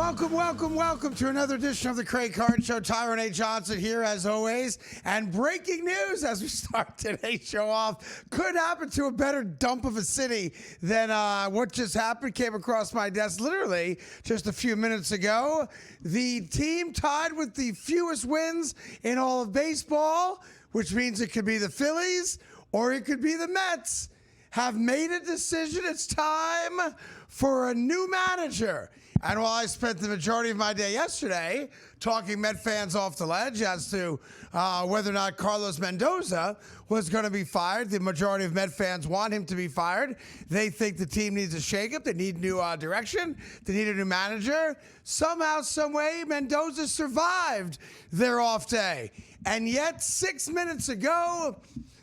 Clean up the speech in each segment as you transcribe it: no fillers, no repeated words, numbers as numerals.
Welcome to another edition of the Craig Carton Show. Tyrone Johnson here as always. And breaking news as we start today's show off. Could happen to a better dump of a city than what just happened. Came across my desk literally just a few minutes ago. The team tied with the fewest wins in all of baseball, which means it could be the Phillies or it could be the Mets, have made a decision. It's time for a new manager. And while I spent the majority of my day yesterday talking Met fans off the ledge as to whether or not Carlos Mendoza was going to be fired, the majority of Met fans want him to be fired. They think the team needs a shakeup. They need new direction. They need a new manager. Somehow, some way, Mendoza survived their off day. And yet, 6 minutes ago,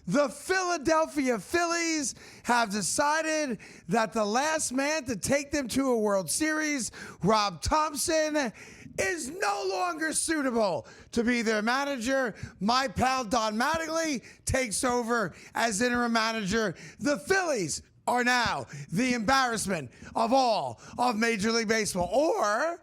the Philadelphia Phillies have decided that the last man to take them to a World Series, Rob Thompson, is no longer suitable to be their manager. My pal Don Mattingly takes over as interim manager. The Phillies are now the embarrassment of all of Major League Baseball. Or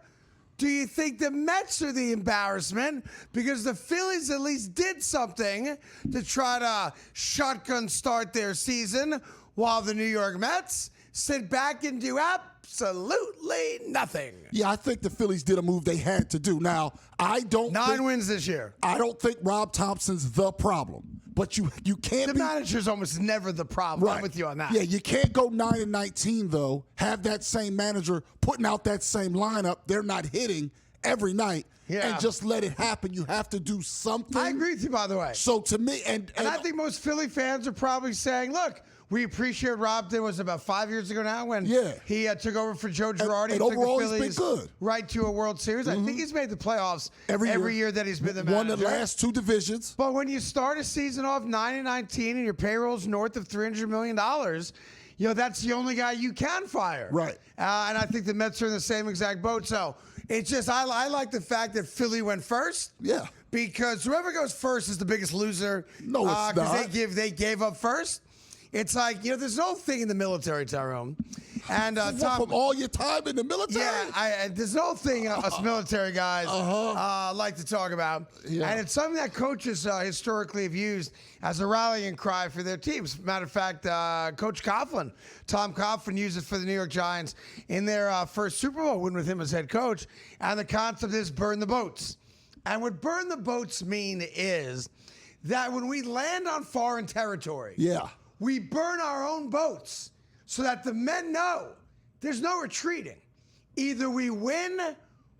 do you think the Mets are the embarrassment because the Phillies at least did something to try to shotgun start their season while the New York Mets sit back and do absolutely nothing? Yeah, I think the Phillies did a move they had to do. Now, I don't 9 wins this year. I don't think Rob Thompson's the problem. But you can't The manager's almost never the problem. Right. I'm with you on that. Yeah, you can't go 9-19, though, have that same manager putting out that same lineup. They're not hitting every night. Yeah. And just let it happen. You have to do something. I agree with you, by the way. So to me, and I think most Philly fans are probably saying, look, we appreciate Rob. There was about 5 years ago now when he took over for Joe Girardi. And took overall, the Phillies he's been good. Right to a World Series. I think he's made the playoffs every year that he's been the manager. Won the last 2 divisions. But when you start a season off 9-19 and your payroll's north of $300 million, you know, that's the only guy you can fire. Right. And I think the Mets are in the same exact boat. So it's just, I like the fact that Philly went first. Yeah. Because whoever goes first is the biggest loser. No, it's not. Because they gave up first. It's like, you know, there's no thing in the military, Tyrone. And Tom, from all your time in the military? Yeah, there's no thing us military guys like to talk about. Yeah. And it's something that coaches historically have used as a rallying cry for their teams. Matter of fact, Coach Coughlin, Tom Coughlin, used it for the New York Giants in their first Super Bowl win with him as head coach. And the concept is burn the boats. And what burn the boats mean is that when we land on foreign territory, we burn our own boats so that the men know there's no retreating. Either we win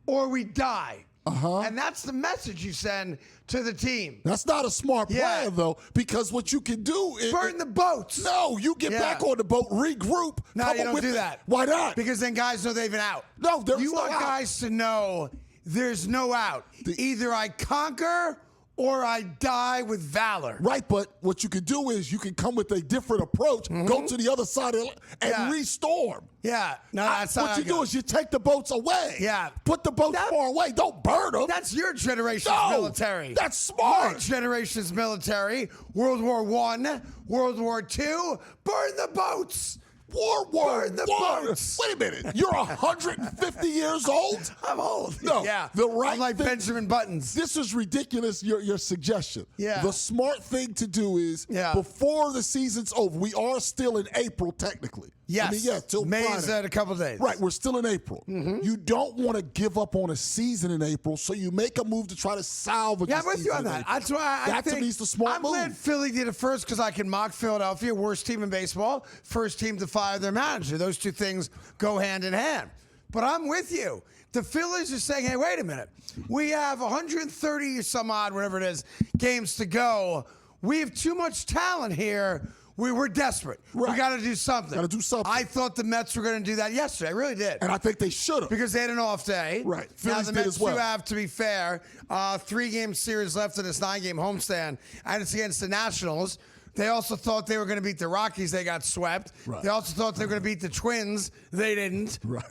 or we die. And that's the message you send to the team. That's not a smart plan, though, because what you can do is burn the boats. No, you get back on the boat, regroup. No, you don't do that. Why not? Because then guys know they've been out. No, there's you no want out. guys to know there's no out. Either I conquer or I die with valor. Right, but what you can do is you can come with a different approach, go to the other side and restorm. Yeah. No, that's not what you do is you take the boats away. Yeah. Put the boats far away. Don't burn them. That's your generation's military. That's smart. My generation's military. World War I, World War II. Burn the boats. Burn the boats. Wait a minute. You're 150 years old? I'm old. No. Yeah. I'm like thing, Benjamin Buttons. This is ridiculous, your suggestion. Yeah. The smart thing to do is before the season's over, we are still in April technically. Yes. I mean, till May's Friday. in a couple of days. Right, we're still in April. You don't want to give up on a season in April, so you make a move to try to salvage I'm the with season you on that. That's why I think to me is the smart move. I'm glad Philly did it first because I can mock Philadelphia, worst team in baseball, first team to fire their manager. Those two things go hand in hand. But I'm with you. The Phillies are saying, hey, wait a minute. We have 130 some odd, whatever it is, games to go. We have too much talent here. We were desperate. Right. We got to do something. Got to do something. I thought the Mets were going to do that yesterday. I really did. And I think they should have. Because they had an off day. Right. Now Phillies the did Mets as well. do have, to be fair, 3-game series left in this 9-game homestand, and it's against the Nationals. They also thought they were going to beat the Rockies. They got swept. Right. They also thought they were going to beat the Twins. They didn't. Right.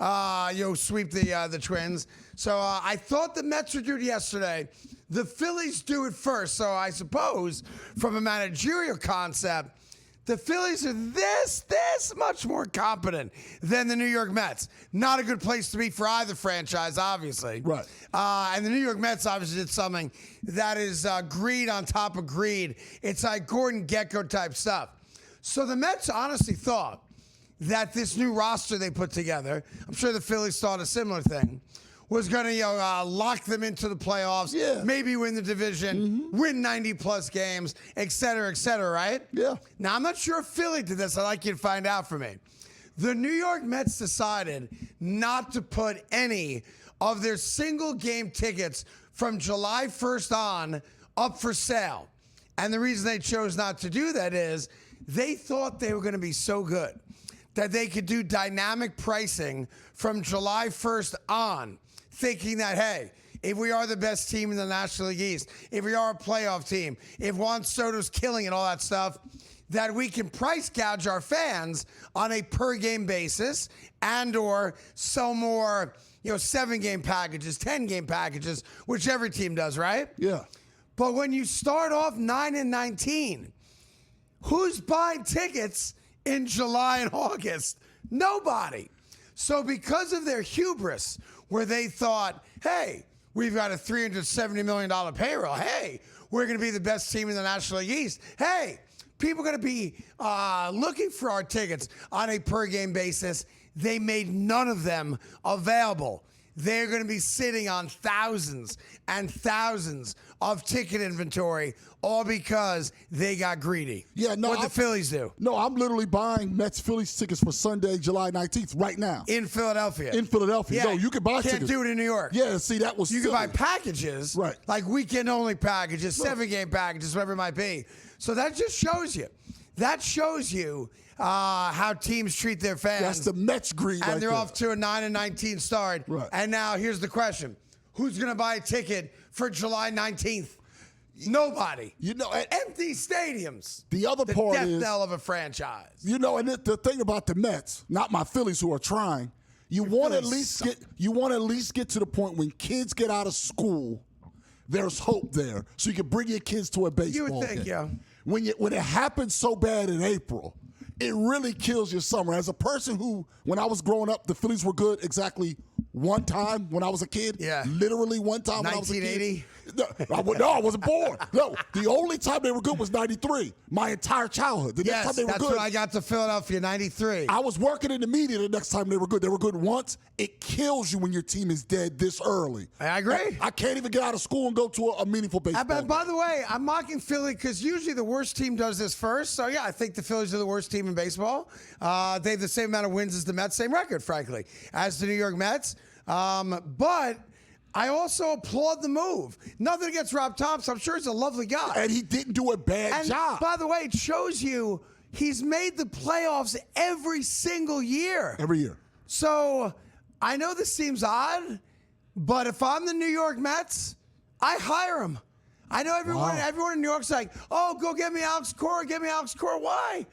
Sweep the Twins. So I thought the Mets would do it yesterday. The Phillies do it first. So I suppose from a managerial concept, The Phillies are this much more competent than the New York Mets. Not a good place to be for either franchise, obviously. Right. And the New York Mets obviously did something that is greed on top of greed. It's like Gordon Gekko type stuff. So the Mets honestly thought that this new roster they put together, I'm sure the Phillies thought a similar thing, was going to lock them into the playoffs, maybe win the division, win 90-plus games, et cetera, right? Yeah. Now, I'm not sure if Philly did this. I'd like you to find out for me. The New York Mets decided not to put any of their single-game tickets from July 1st on up for sale. And the reason they chose not to do that is they thought they were going to be so good that they could do dynamic pricing from July 1st on, thinking that, hey, if we are the best team in the National League East, if we are a playoff team, if Juan Soto's killing and all that stuff, that we can price gouge our fans on a per-game basis and or sell more, 7-game packages, 10-game packages, which every team does, right? Yeah. But when you start off 9-19, who's buying tickets in July and August? Nobody. So because of their hubris, where they thought, hey, we've got a $370 million payroll. Hey, we're going to be the best team in the National League East. Hey, people are going to be looking for our tickets on a per-game basis. They made none of them available. They're going to be sitting on thousands and thousands of ticket inventory, all because they got greedy. Yeah, no. What the Phillies do. No, I'm literally buying Mets-Phillies tickets for Sunday, July 19th, right now. In Philadelphia. Yeah, no, you can buy tickets. Can't do it in New York. Yeah, see, that was You silly. can buy packages, right? Like weekend-only packages, 7-game packages, whatever it might be. So that just shows you. That shows you how teams treat their fans. That's the Mets greed and right they're there. off to a 9-19 start. Right. And now here's the question. Who's going to buy a ticket for July 19th? Nobody. Empty stadiums. The other part death is, knell of a franchise. And the thing about the Mets, not my Phillies who are trying, you want to at least get to the point when kids get out of school, there's hope there. So you can bring your kids to a baseball You would think, game. When it happens so bad in April, it really kills your summer. As a person who, when I was growing up, the Phillies were good exactly one time when I was a kid. Yeah. Literally one time when I was a kid. 1980? No, I wasn't born. No, the only time they were good was 93. My entire childhood. The next time they were that's good. when I got to Philadelphia, 93. I was working in the media the next time they were good. They were good once. It kills you when your team is dead this early. I agree. I can't even get out of school and go to a meaningful baseball game. By the way, I'm mocking Philly because usually the worst team does this first. So, yeah, I think the Phillies are the worst team in baseball. They have the same amount of wins as the Mets, same record, frankly, as the New York Mets. But I also applaud the move. Nothing against Rob Thompson. I'm sure he's a lovely guy. And he didn't do a bad job. By the way, it shows you he's made the playoffs every single year. Every year. So I know this seems odd, but if I'm the New York Mets, I hire him. I know everyone in New York's like, oh, go get me Alex Cora. Get me Alex Cora. Why?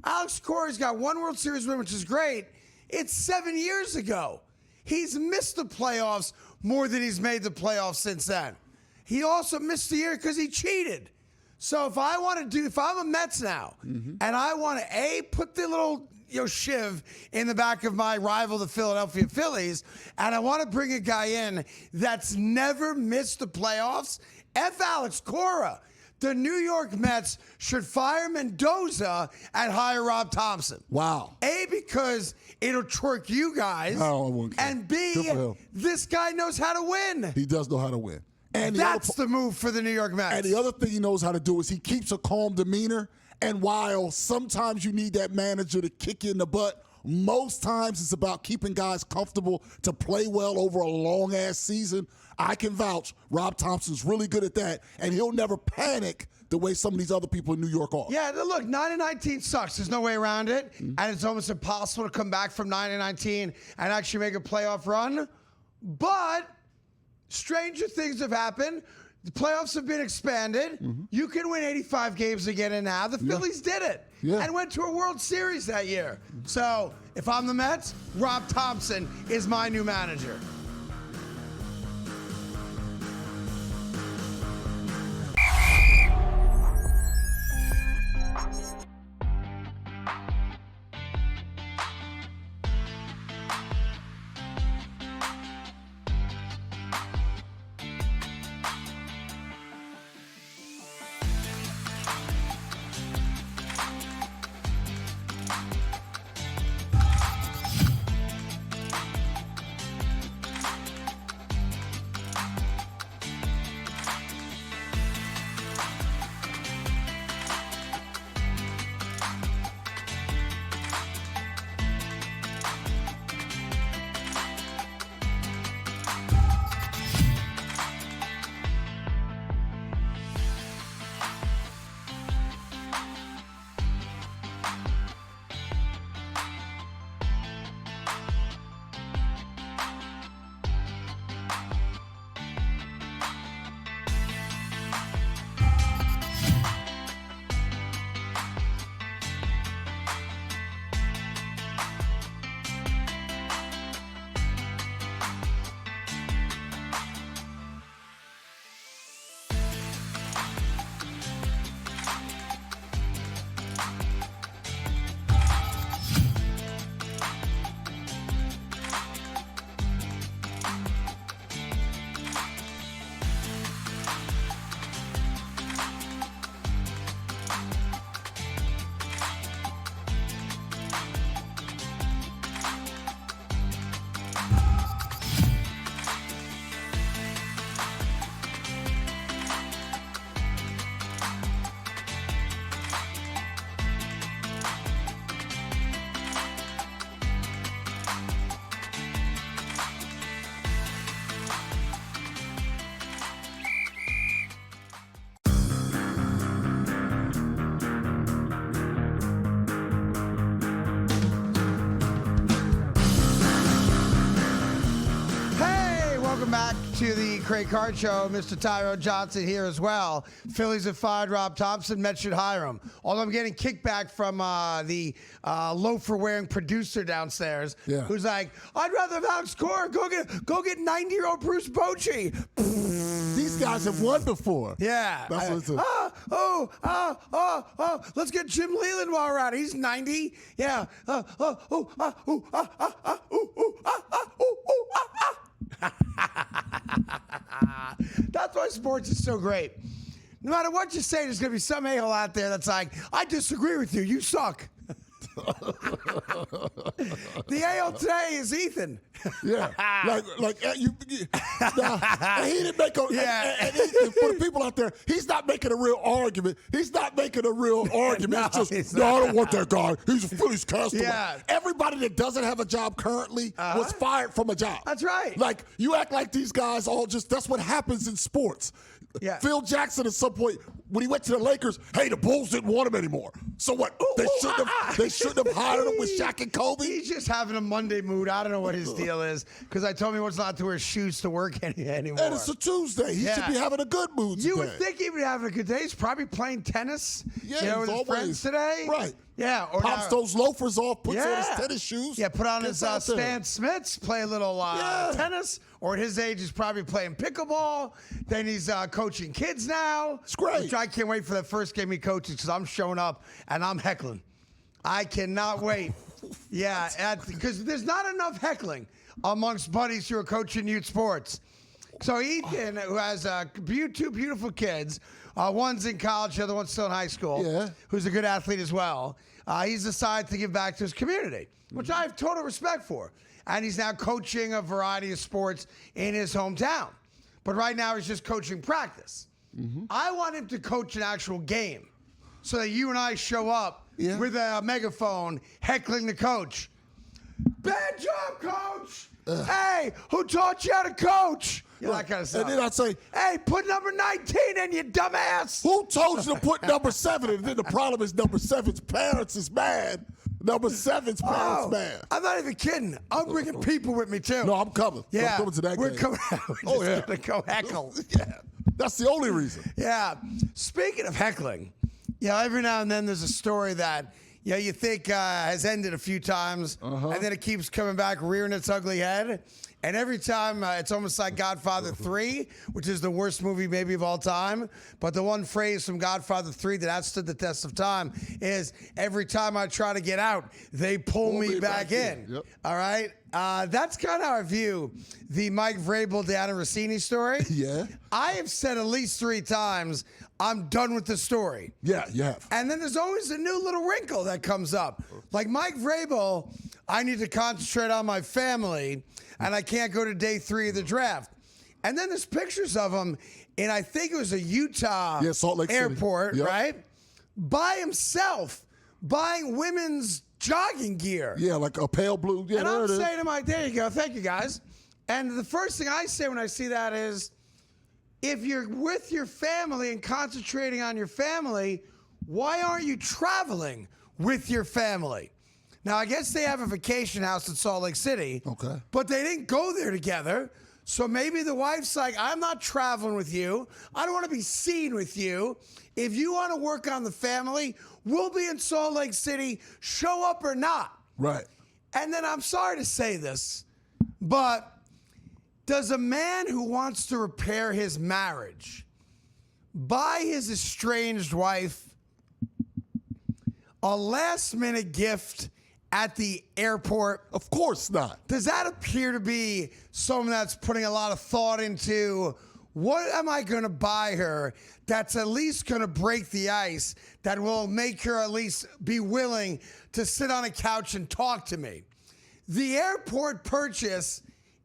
Alex Cora's got one World Series win, which is great. It's 7 years ago. He's missed the playoffs more than he's made the playoffs since then. He also missed the year because he cheated. So if I'm a Mets now, and I want to put the little shiv in the back of my rival, the Philadelphia Phillies, and I want to bring a guy in that's never missed the playoffs, F. Alex Cora. The New York Mets should fire Mendoza and hire Rob Thompson. Wow. A, because it'll twerk you guys. No, I won't care. And B, this guy knows how to win. He does know how to win. And that's the move for the New York Mets. And the other thing he knows how to do is he keeps a calm demeanor. And while sometimes you need that manager to kick you in the butt, most times it's about keeping guys comfortable to play well over a long-ass season. I can vouch Rob Thompson's really good at that, and he'll never panic the way some of these other people in New York are. Yeah, look, 9-19 sucks. There's no way around it, and it's almost impossible to come back from 9-19 and actually make a playoff run. But stranger things have happened. The playoffs have been expanded. You can win 85 games to get in now. The Phillies did it and went to a World Series that year. So if I'm the Mets, Rob Thompson is my new manager. to the Craig Card Show. Mr. Tyrone Johnson here as well. Phillies have fired Rob Thompson. Mets should hire him. Although I'm getting kickback from the loafer-wearing producer downstairs, who's like, "I'd rather have Alex Cora go get 90-year-old Bruce Bochy." These guys have won before. Yeah. That's what it's Let's get Jim Leland while we're at it. He's 90. Yeah. That's why sports is so great. No matter what you say, there's going to be some a-hole out there that's like, "I disagree with you. You suck." The a-hole today is Ethan. Yeah, like you. Now, he didn't make a. And for the people out there, he's not making a real argument. He's not making a real argument. No, it's just, I don't want that guy. He's a Phillies castaway. Yeah. Everybody that doesn't have a job currently was fired from a job. That's right. Like, you act like these guys all just, that's what happens in sports. Yeah. Phil Jackson at some point, when he went to the Lakers, hey, the Bulls didn't want him anymore. So what? They shouldn't have hired him with Shaq and Kobe? He's just having a Monday mood. I don't know what his deal is, because I told him he wants not to wear shoes to work anymore. And it's a Tuesday. He should be having a good mood today. You would think he would be having a good day. He's probably playing tennis. Yeah, with his friends today. Right. Yeah. Or pops those loafers off, puts on his tennis shoes. Yeah, put on his Stan Smiths, play a little tennis. Or at his age, he's probably playing pickleball. Then he's coaching kids now. It's great. Which I can't wait for that first game he coaches, because I'm showing up and I'm heckling. I cannot wait. Yeah, because there's not enough heckling amongst buddies who are coaching youth sports. So Ethan, who has two beautiful kids, one's in college, the other one's still in high school, who's a good athlete as well, he's decided to give back to his community, which I have total respect for. And he's now coaching a variety of sports in his hometown. But right now he's just coaching practice. I want him to coach an actual game, so that you and I show up with a megaphone heckling the coach. "Bad job, coach. Hey, who taught you how to coach?" That kind of stuff. And then I'd say, "Hey, put number 19 in, you dumbass." Who told you to put number 7? And then the problem is number 7's parents is mad. Number 7's parents mad. I'm not even kidding. I'm bringing people with me, too. No, I'm coming. Yeah. I'm coming to that We're game. coming out. We're just going to go heckle. Yeah. That's the only reason. Yeah. Speaking of heckling, every now and then there's a story that you think has ended a few times, and then it keeps coming back, rearing its ugly head. And every time, it's almost like Godfather 3, which is the worst movie maybe of all time. But the one phrase from Godfather 3 that stood the test of time is, "Every time I try to get out, they pull me back in." Yep. All right? That's kind of how I view the Mike Vrabel Dianna Russini story. Yeah. I have said at least 3 times, I'm done with the story. Yeah, you have. And then there's always a new little wrinkle that comes up. Like Mike Vrabel, I need to concentrate on my family, and I can't go to day 3 of the draft. And then there's pictures of him in, I think it was a Utah Salt Lake airport, City. Yep. right? By himself, buying women's jogging gear. Yeah, like a pale blue. Yeah, And there I'm it is. saying to my, there you go, thank you guys. And the first thing I say when I see that is, if you're with your family and concentrating on your family, why aren't you traveling with your family? Now, I guess they have a vacation house in Salt Lake City. Okay. But they didn't go there together. So maybe the wife's like, I'm not traveling with you. I don't want to be seen with you. If you want to work on the family, we'll be in Salt Lake City, show up or not. Right. And then I'm sorry to say this, but does a man who wants to repair his marriage buy his estranged wife a last-minute gift at the airport? Of course not. Does that appear to be someone that's putting a lot of thought into, what am I going to buy her that's at least going to break the ice, that will make her at least be willing to sit on a couch and talk to me? The airport purchase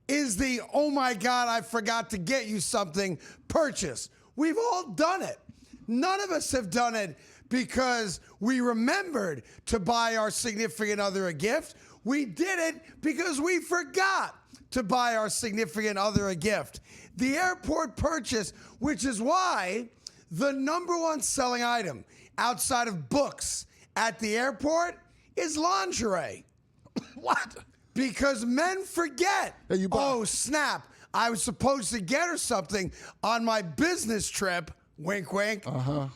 is the, oh my God, I forgot to get you something purchase. We've all done it. None of us have done it because we remembered to buy our significant other a gift. We did it because we forgot to buy our significant other a gift. The airport purchase, which is why the #1 selling item outside of books at the airport is lingerie. What? Because men forget, oh, snap, I was supposed to get her something on my business trip. Wink, wink.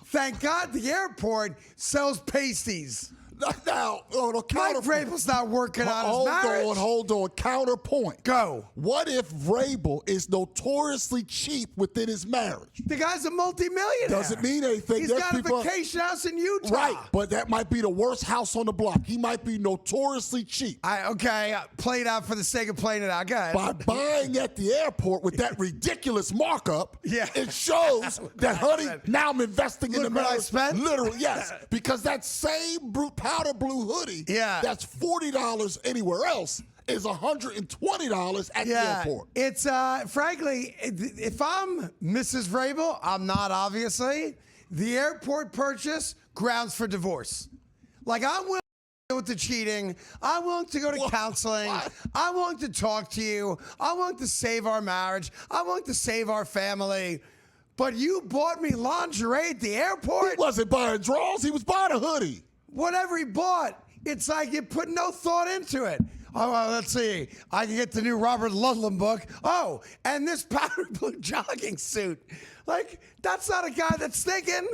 Thank God the airport sells pasties. Now, Mike Vrabel's not working on his marriage. Hold on. Counterpoint. Go. What if Vrabel is notoriously cheap within his marriage? The guy's a multimillionaire. Doesn't mean anything. He's got a vacation house in Utah. Right, but that might be the worst house on the block. He might be notoriously cheap. Play it out for the sake of playing it out. Go ahead. By buying at the airport with that ridiculous markup, it shows that, honey, now I'm investing in the marriage. What I spent? Literally, yes. Because that same powder blue hoodie that's $40 anywhere else is $120 at the airport. It's, frankly, if I'm Mrs. Vrabel, I'm not, obviously, the airport purchase, grounds for divorce. Like, I'm willing to deal with the cheating. I'm willing to go to counseling. I'm willing to talk to you. I'm willing to save our marriage. I'm willing to save our family. But you bought me lingerie at the airport? He wasn't buying drawers. He was buying a hoodie. Whatever he bought, it's like you put no thought into it. Oh, well, let's see. I can get the new Robert Ludlum book. Oh, and this powder blue jogging suit. Like, that's not a guy that's thinking.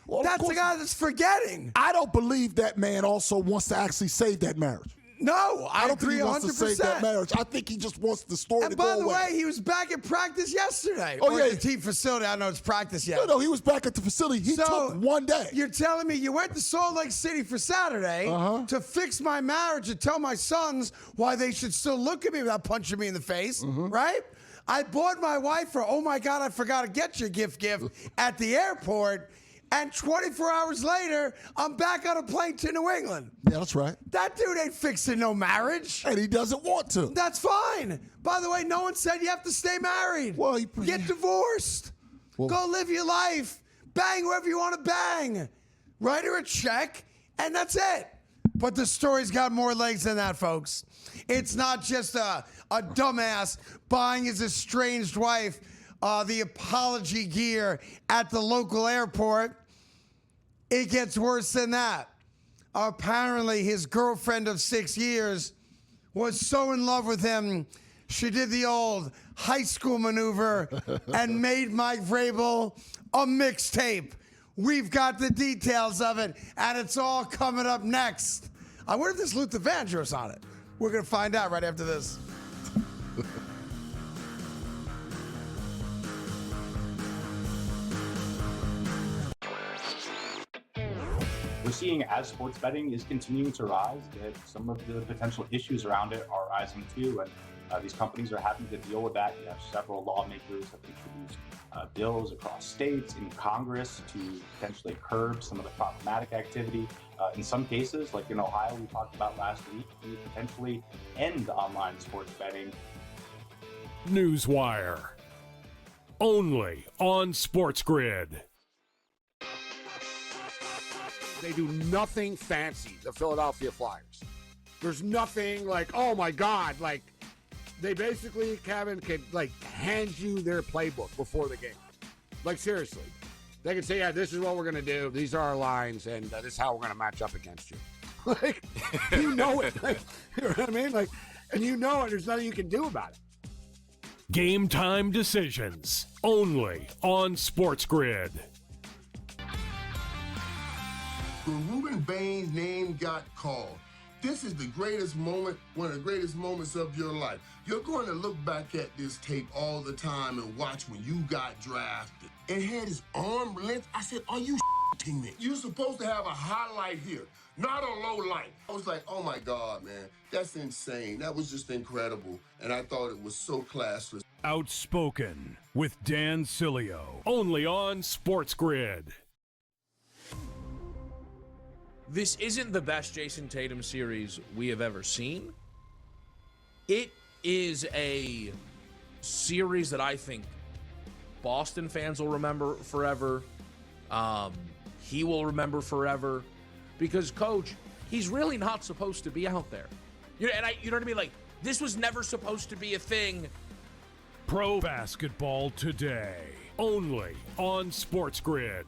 Well, that's a guy that's forgetting. I don't believe that man also wants to actually save that marriage. No, I don't agree think he wants 100%. to save that marriage. I think he just wants the story to go away. And by the way, he was back at practice yesterday. Oh, yeah. The team facility. I know it's practice yet. No, he was back at the facility. He took one day. You're telling me you went to Salt Lake City for Saturday to fix my marriage and tell my sons why they should still look at me without punching me in the face, right? I bought my wife for, oh my God, I forgot to get you a gift at the airport. And 24 hours later, I'm back on a plane to New England. Yeah, that's right. That dude ain't fixing no marriage. And he doesn't want to. That's fine. By the way, no one said you have to stay married. Well, get divorced. Go live your life. Bang whoever you want to bang. Write her a check, and that's it. But the story's got more legs than that, folks. It's not just a dumbass buying his estranged wife the apology gear at the local airport. It gets worse than that. Apparently, his girlfriend of 6 years was so in love with him, she did the old high school maneuver and made Mike Vrabel a mixtape. We've got the details of it, and it's all coming up next. I wonder if there's Luther Vandross on it. We're going to find out right after this. We're seeing as sports betting is continuing to rise, that some of the potential issues around it are rising too, and these companies are having to deal with that. You have several lawmakers have introduced bills across states in Congress to potentially curb some of the problematic activity. In some cases, like in Ohio, we talked about last week, we potentially end online sports betting. Newswire, only on SportsGrid. They do nothing fancy, the Philadelphia Flyers. There's nothing like, oh my God, like they basically, Kevin, could like hand you their playbook before the game. Like seriously. They can say, yeah, this is what we're going to do. These are our lines, and this is how we're going to match up against you. Like, you know it. Like, you know what I mean? Like, and you know it. There's nothing you can do about it. Game time decisions, only on SportsGrid. When Ruben Bain's name got called, this is the greatest moment, one of the greatest moments of your life. You're going to look back at this tape all the time and watch when you got drafted. And had his arm length. I said, are you shitting me? You're supposed to have a highlight here, not a low light. I was like, oh my God, man, that's insane. That was just incredible. And I thought it was so classless. Outspoken with Dan Cilio, only on SportsGrid. This isn't the best Jason Tatum series we have ever seen. It is a series that I think Boston fans will remember forever. He will remember forever because, Coach, he's really not supposed to be out there. You know what I mean? Like, this was never supposed to be a thing. Pro basketball today, only on SportsGrid.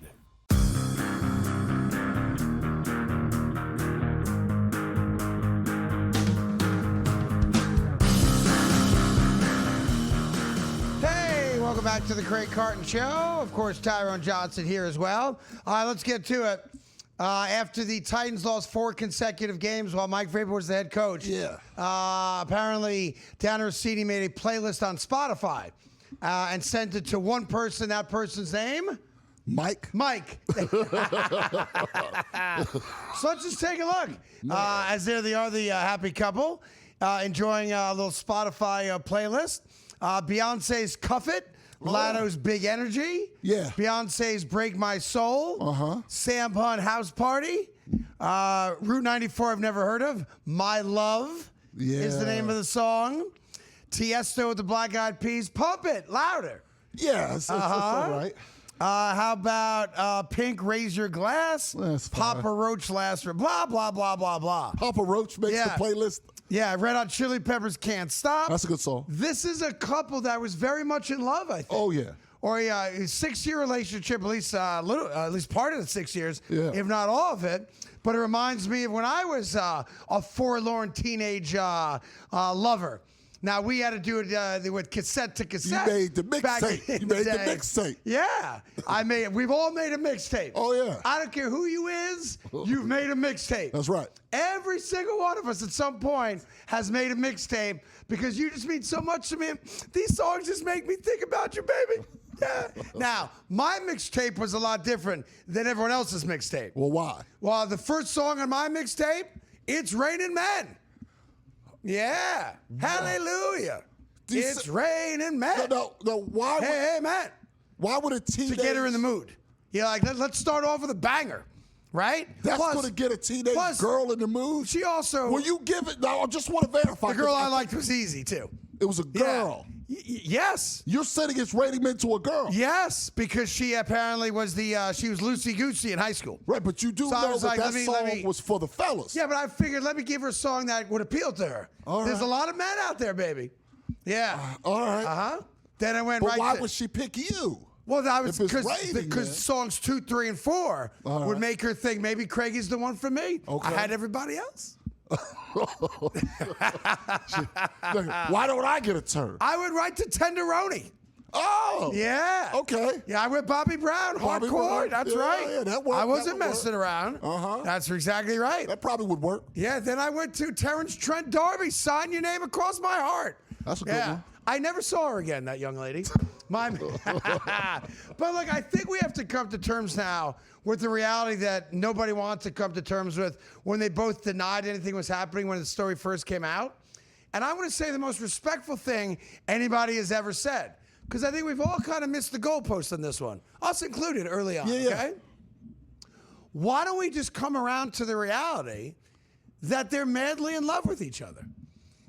back to the Craig Carton Show. Of course, Tyrone Johnson here as well. All right, let's get to it. After the Titans lost 4 consecutive games while Mike Vrabel was the head coach, apparently Dianna Russini made a playlist on Spotify and sent it to one person. That person's name? Mike. So let's just take a look. As there they are, the happy couple, enjoying a little Spotify playlist. Beyonce's Cuff It. Lato's Big Energy. Yeah. Beyonce's Break My Soul. Sam Hunt House Party. Route 94 I've never heard of. My Love is the name of the song. Tiesto with the Black Eyed Peas. Pump It Louder. Yeah, it's all right. How about Pink, Raise Your Glass? That's fine. Papa Roach, Last for blah, blah, blah, blah, blah. Papa Roach makes the playlist. Yeah, Red Hot Chili Peppers, Can't Stop. That's a good song. This is a couple that was very much in love, I think. Oh, yeah. Or a 6-year relationship, at least at least part of the 6 years, if not all of it. But it reminds me of when I was a forlorn teenage lover. Now, we had to do it with cassette to cassette. You made the mixtape. You made the mixtape. Yeah. We've all made a mixtape. Oh, yeah. I don't care who you is, you've made a mixtape. That's right. Every single one of us at some point has made a mixtape because you just mean so much to me. These songs just make me think about you, baby. Yeah. Now, my mixtape was a lot different than everyone else's mixtape. Well, why? Well, the first song on my mixtape, It's Raining Men. Yeah. Hallelujah. It's raining men. No. Why? Hey, man. Why would a teenage... To get her in the mood. Yeah, like, let's start off with a banger, right? That's going to get a teenage girl in the mood? She also... Will you give it... No, I just want to verify. The girl I liked was easy, too. It was a girl. Yeah. Yes. You're saying it's rating men to a girl. Yes, because she apparently was she was loosey-goosey in high school. Right, but you do know that song was for the fellas. Yeah, but I figured let me give her a song that would appeal to her. There's a lot of men out there, baby. Yeah. All right. Then I went but why would she pick you? Well, that was because songs 2, 3, and 4 would make her think maybe Craig is the one for me. Okay. I had everybody else. Why don't I get a turn? I would write to Tenderoni. Oh. Yeah. Okay. Yeah, I went Bobby Brown, hardcore. That's right. Yeah, that worked. I wasn't messing around. That's exactly right. That probably would work. Yeah, then I went to Terrence Trent D'Arby, Sign Your Name Across My Heart. That's a good one. I never saw her again, that young lady. But look, I think we have to come to terms now with the reality that nobody wants to come to terms with when they both denied anything was happening when the story first came out. And I want to say the most respectful thing anybody has ever said, because I think we've all kind of missed the goalpost on this one, us included early on, okay? Why don't we just come around to the reality that they're madly in love with each other?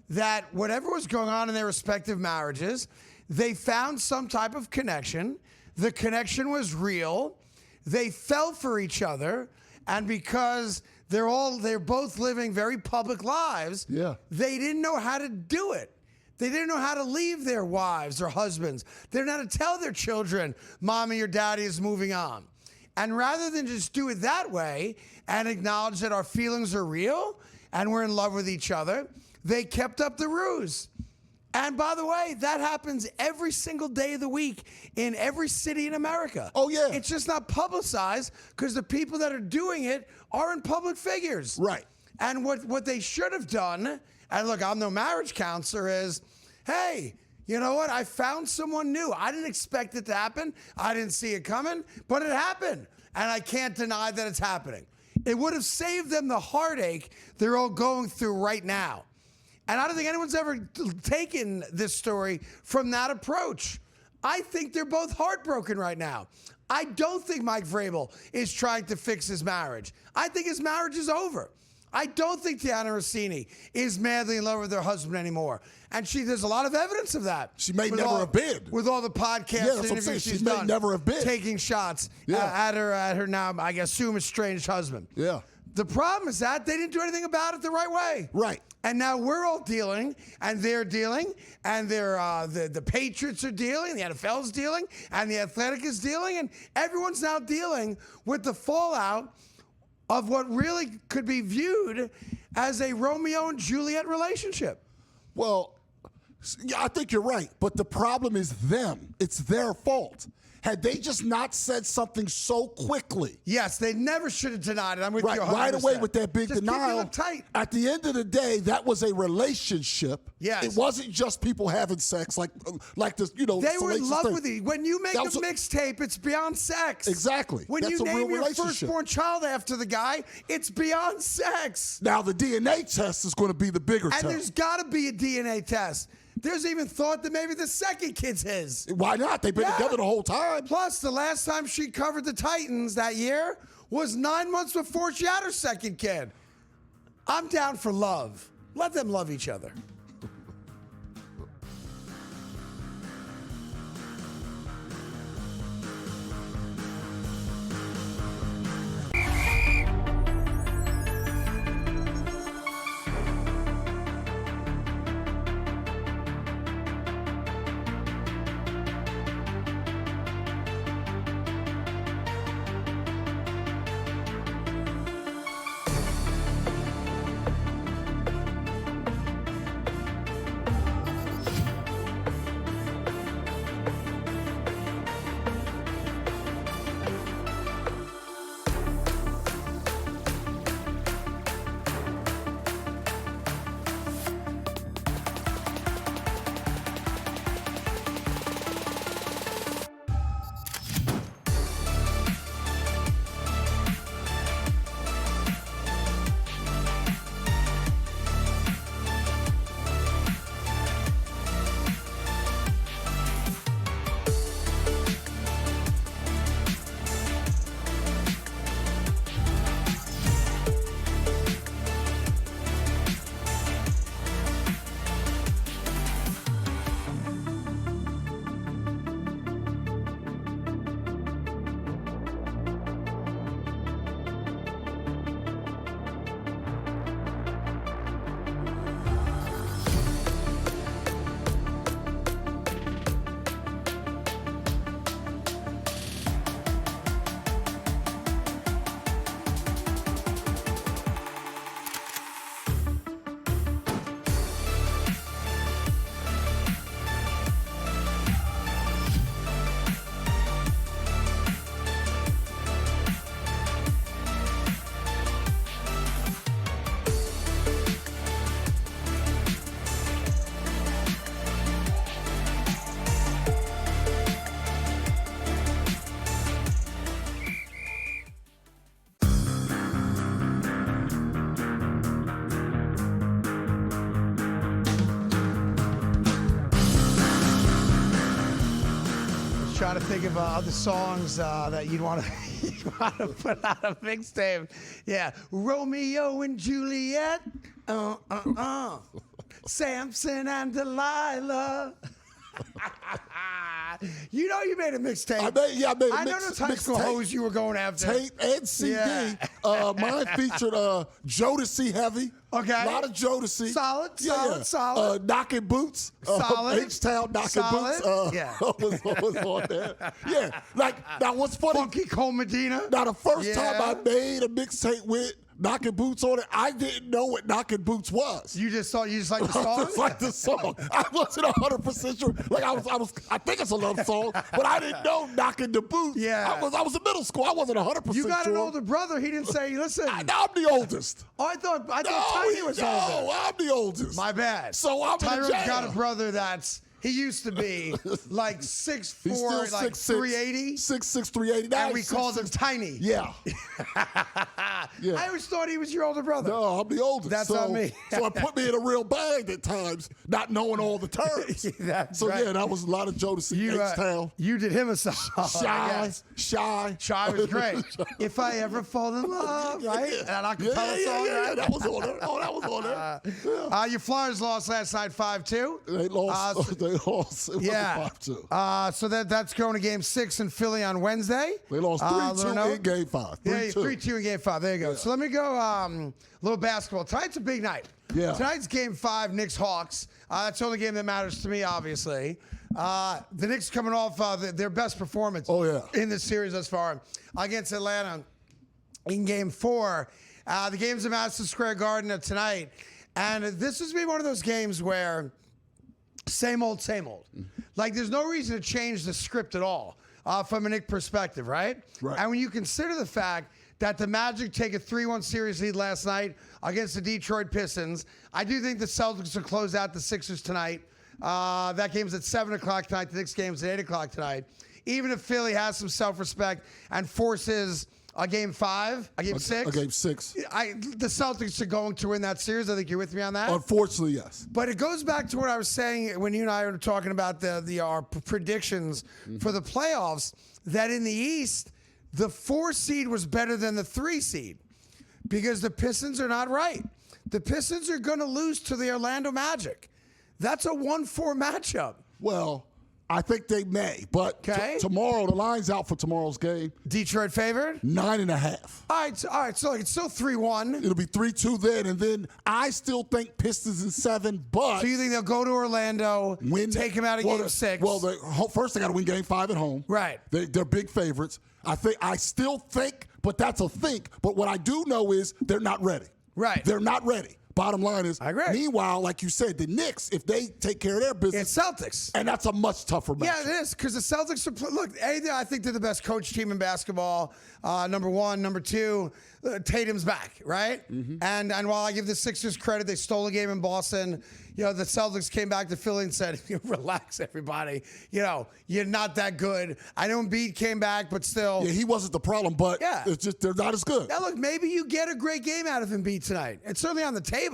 That whatever was going on in their respective marriages, they found some type of connection. The connection was real. They fell for each other, and because they're both living very public lives, they didn't know how to do it. They didn't know how to leave their wives or husbands. They didn't know how to tell their children, Mommy or Daddy is moving on. And rather than just do it that way and acknowledge that our feelings are real and we're in love with each other, they kept up the ruse. And by the way, that happens every single day of the week in every city in America. Oh, yeah. It's just not publicized because the people that are doing it aren't public figures. Right. And what they should have done, and look, I'm no marriage counselor, is, hey, you know what? I found someone new. I didn't expect it to happen. I didn't see it coming, but it happened. And I can't deny that it's happening. It would have saved them the heartache they're all going through right now. And I don't think anyone's ever taken this story from that approach. I think they're both heartbroken right now. I don't think Mike Vrabel is trying to fix his marriage. I think his marriage is over. I don't think Dianna Russini is madly in love with her husband anymore. And there's a lot of evidence of that. She may never have been. With all the podcasts and interviews she's done. She may never have been. Taking shots at her now, I assume, estranged husband. Yeah. The problem is that they didn't do anything about it the right way. Right. And now we're all dealing, and they're dealing, and the Patriots are dealing, the NFL's dealing, and the Athletic is dealing, and everyone's now dealing with the fallout of what really could be viewed as a Romeo and Juliet relationship. Well, Yeah, I think you're right. But the problem is them. It's their fault. Had they just not said something so quickly. Yes, they never should have denied it. I'm with you 100%. Right away with that big just denial. Keep it uptight. At the end of the day, that was a relationship. Yes. It wasn't just people having sex like this, They were in salacious love thing. with you. When you make a mixtape, it's beyond sex. Exactly. When That's you a name real your relationship. firstborn child after the guy, it's beyond sex. Now, the DNA test is going to be the bigger And test. there's got to be a DNA test. There's even thought that maybe the second kid's his. Why not? They've been together the whole time. Plus, the last time she covered the Titans that year was 9 months before she had her second kid. I'm down for love. Let them love each other. Trying to think of other songs that you'd want to put out a mixtape. Yeah, Romeo and Juliet, Samson and Delilah. You know you made a mixtape. I made a I know those high school hoes you were going after. Tape and CD. Yeah. Mine featured Jodeci heavy. Okay. A lot of Jodeci. Solid. Knocking Boots. Solid. H-Town Knocking Solid. Boots. Yeah. was on there. Yeah. Like, now what's funny? Funky Cole Medina. Now, the first time Yeah. I made a mixtape with Knocking Boots on it, I didn't know what Knocking Boots was. You just like the song? I just like the song. I wasn't 100% sure. Like I think it's a love song, but I didn't know Knocking the Boots. Yeah. I was in middle school. I wasn't 100% sure. You got an older brother. He didn't say, listen. I'm the oldest. Oh, I thought Tiny was older. No, I'm the oldest. My bad. So I'm in Tyrone's jail. got a brother he used to be like 6'4", He's still like 6'6", 380. 6'6", 380. Now And we he's called him 6'6". Tiny. Yeah. Yeah. I always thought he was your older brother. No, I'm the oldest. That's on me. So it put me in a real bag at times, not knowing all the terms. That's so right. yeah, that was a lot of Jodeci, H-Town. You did him a song. Shy. Shy was great. If I ever fall in love, right? That acapella song, Yeah, right? that was on there. Oh, that was on there. Your Flyers lost last night 5-2. They lost. They lost. It Yeah. wasn't 5-2. So that's going to Game 6 in Philly on Wednesday. They lost 3-2 in Game 5. 3-2. 3-2 in Game 5. There you go. So let me go a little basketball. Tonight's a big night. Yeah. Tonight's Game 5, Knicks-Hawks. That's the only game that matters to me, obviously. The Knicks coming off their best performance in this series thus far against Atlanta in Game 4. The game's at Madison Square Garden tonight. And this is going to be one of those games where Same old, same old. Like, there's no reason to change the script at all from a Knicks perspective, right? Right. And when you consider the fact that the Magic take a 3-1 series lead last night against the Detroit Pistons, I do think the Celtics will close out the Sixers tonight. That game's at 7 o'clock tonight. The Knicks game's at 8 o'clock tonight. Even if Philly has some self-respect and forces a game 5, a game 6. A game 6. The Celtics are going to win that series. I think you're with me on that. Unfortunately, yes. But it goes back to what I was saying when you and I were talking about our predictions for the playoffs, that in the East, the 4 seed was better than the 3 seed because the Pistons are not right. The Pistons are going to lose to the Orlando Magic. That's a 1-4 matchup. Well, I think they may, but tomorrow, the line's out for tomorrow's game. Detroit favored? 9.5. All right. So it's still 3-1. It'll be 3-2 then, and then I still think Pistons in 7, but... So you think they'll go to Orlando, take them out of game 6? Well, first they got to win game 5 at home. Right. They're big favorites. I still think, but that's a think, but what I do know is they're not ready. Right. They're not ready. Bottom line is, I agree. Meanwhile, like you said, the Knicks, if they take care of their business, it's Celtics. And that's a much tougher match. Yeah, it is, because the Celtics are, look, I think they're the best coach team in basketball, number 1. Number 2, Tatum's back, right? Mm-hmm. And while I give the Sixers credit, they stole a game in Boston. The Celtics came back to Philly and said, relax, everybody. You're not that good. I know Embiid came back, but still. Yeah, he wasn't the problem, but it's just they're not as good. Now, look, maybe you get a great game out of Embiid tonight. It's certainly on the table.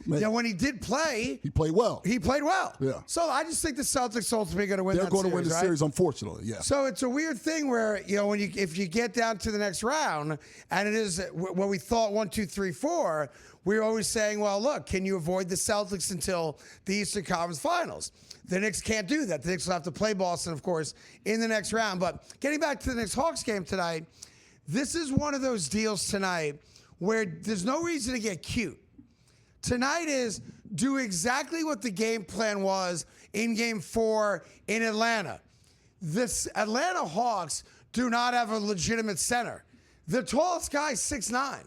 When he did play. He played well. Yeah. So I just think the Celtics ultimately going to win They're that going series, to win the right? series, unfortunately, yeah. So it's a weird thing where, if you get down to the next round, and it is what we thought 1, 2, 3, 4, we were always saying, well, look, can you avoid the Celtics until the Eastern Conference Finals? The Knicks can't do that. The Knicks will have to play Boston, of course, in the next round. But getting back to the Knicks-Hawks game tonight, this is one of those deals tonight where there's no reason to get cute. Tonight is do exactly what the game plan was in Game 4 in Atlanta. This Atlanta Hawks do not have a legitimate center. The tallest guy is 6'9",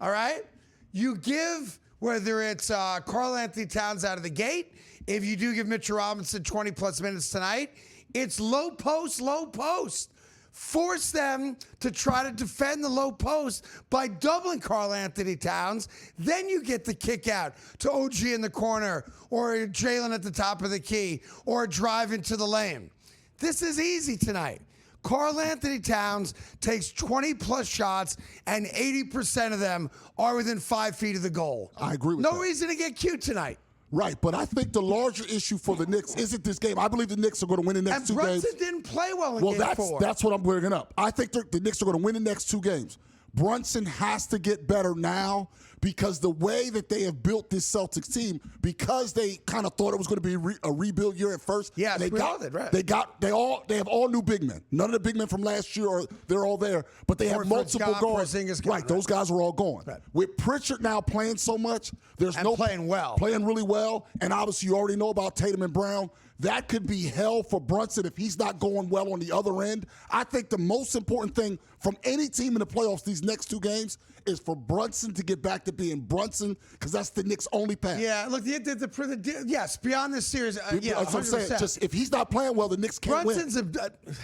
all right? You give, whether it's Karl Anthony Towns out of the gate, if you do give Mitchell Robinson 20-plus minutes tonight, it's low post, low post. Force them to try to defend the low post by doubling Karl Anthony Towns. Then you get the kick out to OG in the corner or Jalen at the top of the key or a drive into the lane. This is easy tonight. Karl Anthony Towns takes 20-plus shots, and 80% of them are within 5 feet of the goal. I agree with that. No reason to get cute tonight. Right, but I think the larger issue for the Knicks isn't this game. I believe the Knicks are going to win the next 2 games. And Brunson didn't play well in Game 4. That's what I'm bringing up. I think the Knicks are going to win the next 2 games. Brunson has to get better now because the way that they have built this Celtics team, because they kind of thought it was going to be a rebuild year at first. Yeah, they right. They have all new big men. None of the big men from last year they're all there, but they have multiple guards. Right, those guys are all gone. Right. With Pritchard now playing so much, playing really well, and obviously you already know about Tatum and Brown. That could be hell for Brunson if he's not going well on the other end. I think the most important thing from any team in the playoffs these next 2 games is for Brunson to get back to being Brunson because that's the Knicks' only path. Yeah, look, yes, beyond this series, yeah, that's what I'm saying. Just if he's not playing well, the Knicks can't win.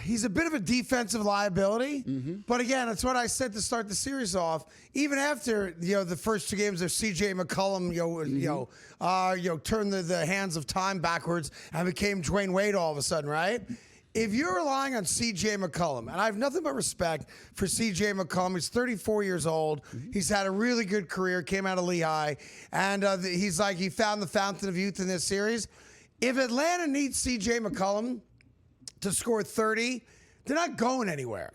He's a bit of a defensive liability, but again, that's what I said to start the series off. Even after the first 2 games of C.J. McCollum, turned the hands of time backwards and became Dwayne Wade all of a sudden, right? If you're relying on C.J. McCollum, and I have nothing but respect for C.J. McCollum, he's 34 years old. He's had a really good career, came out of Lehigh, and he's like he found the fountain of youth in this series. If Atlanta needs C.J. McCollum to score 30, they're not going anywhere,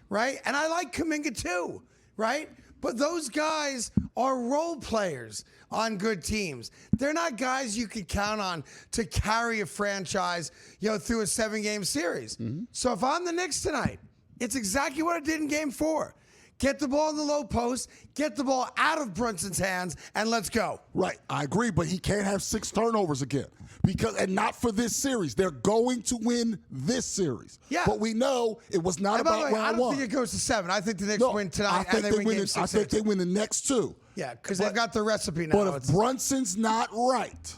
right? And I like Kuminga too, right? But those guys are role players on good teams. They're not guys you can count on to carry a franchise, through a 7-game series. So if I'm the Knicks tonight, it's exactly what I did in Game 4. Get the ball in the low post, get the ball out of Brunson's hands, and let's go. Right, I agree, but he can't have 6 turnovers again. And not for this series. They're going to win this series. Yeah. But we know it was not about round 1. I don't think it goes to 7. I think the Knicks win tonight and they win Game 6. I think they win the next 2. Yeah, because they've got the recipe now. But if Brunson's not right,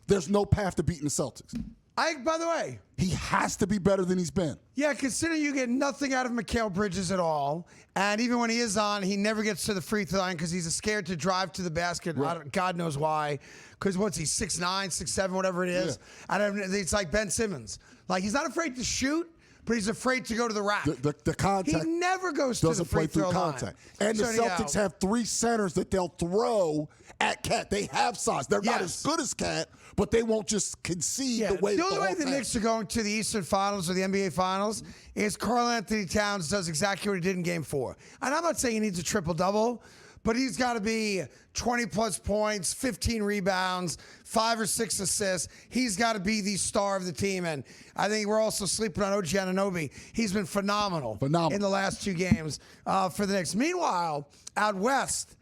there's no path to beating the Celtics. By the way, He has to be better than he's been. yeah, consider you get nothing out of Mikal Bridges at all. And even when he is on, he never gets to the free throw line because he's scared to drive to the basket. God knows why. Because what's he, 6'9", 6'7", whatever it is. And it's like Ben Simmons. Like, he's not afraid to shoot, but he's afraid to go to the rack. The contact. He never goes to the doesn't free play through throw line. contact. And the So, Celtics have 3 centers that they'll throw at Cat. They have size. They're not as good as Cat, but they won't just concede the way the only way the Cat. Knicks are going to the Eastern Finals or the NBA Finals is Karl Anthony Towns does exactly what he did in Game 4. And I'm not saying he needs a triple-double, but he's got to be 20-plus points, 15 rebounds, 5 or 6 assists. He's got to be the star of the team. And I think we're also sleeping on OG Anunoby. He's been phenomenal in the last 2 games for the Knicks. Meanwhile, out west,